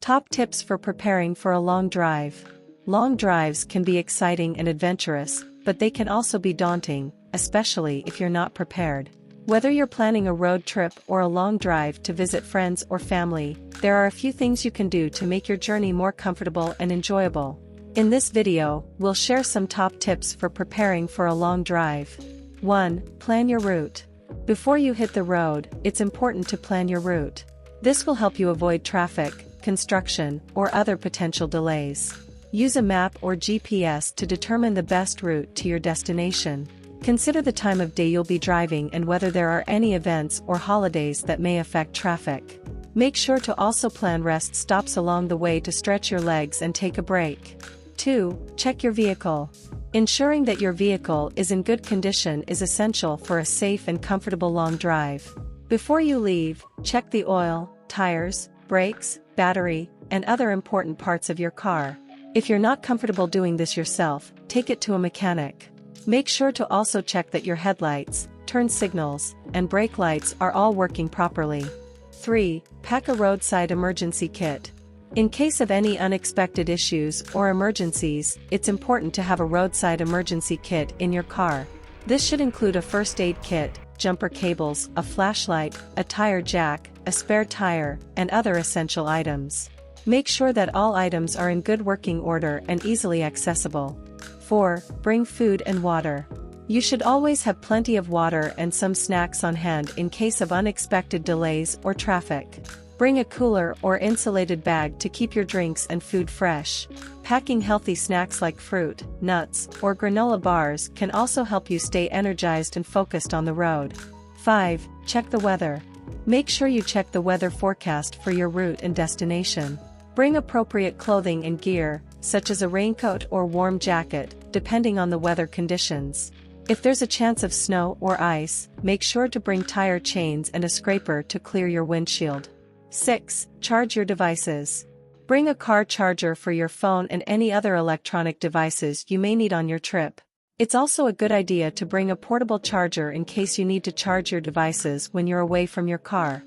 Top tips for preparing for a long drive. Long drives can be exciting and adventurous, but they can also be daunting, especially if you're not prepared. Whether you're planning a road trip or a long drive to visit friends or family, there are a few things you can do to make your journey more comfortable and enjoyable. In this video, we'll share some top tips for preparing for a long drive. 1. Plan your route. Before you hit the road, it's important to plan your route. This will help you avoid traffic, construction, or other potential delays. Use a map or GPS to determine the best route to your destination. Consider the time of day you'll be driving and whether there are any events or holidays that may affect traffic. Make sure to also plan rest stops along the way to stretch your legs and take a break. 2. Check your vehicle. Ensuring that your vehicle is in good condition is essential for a safe and comfortable long drive. Before you leave, check the oil, tires, brakes, battery, and other important parts of your car. If you're not comfortable doing this yourself, take it to a mechanic. Make sure to also check that your headlights, turn signals, and brake lights are all working properly. 3. Pack a roadside emergency kit. In case of any unexpected issues or emergencies, it's important to have a roadside emergency kit in your car. This should include a first aid kit, jumper cables, a flashlight, a tire jack, a spare tire, and other essential items. Make sure that all items are in good working order and easily accessible. 4. Bring food and water. You should always have plenty of water and some snacks on hand in case of unexpected delays or traffic. Bring a cooler or insulated bag to keep your drinks and food fresh. Packing healthy snacks like fruit, nuts, or granola bars can also help you stay energized and focused on the road. 5. Check the weather. Make sure you check the weather forecast for your route and destination. Bring appropriate clothing and gear, such as a raincoat or warm jacket, depending on the weather conditions. If there's a chance of snow or ice, make sure to bring tire chains and a scraper to clear your windshield. 6. Charge your devices. Bring a car charger for your phone and any other electronic devices you may need on your trip. It's also a good idea to bring a portable charger in case you need to charge your devices when you're away from your car.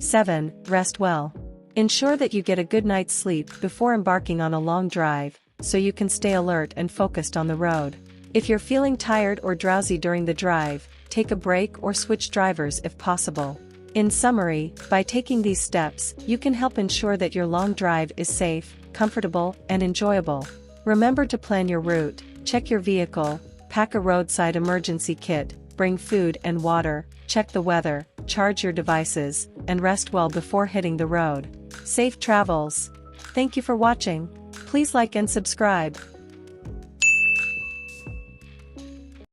7. Rest well. Ensure that you get a good night's sleep before embarking on a long drive, so you can stay alert and focused on the road. If you're feeling tired or drowsy during the drive, take a break or switch drivers if possible. In summary, by taking these steps, you can help ensure that your long drive is safe, comfortable, and enjoyable. Remember to plan your route, check your vehicle, pack a roadside emergency kit, bring food and water, check the weather, charge your devices, and rest well before hitting the road. Safe travels! Thank you for watching. Please like and subscribe.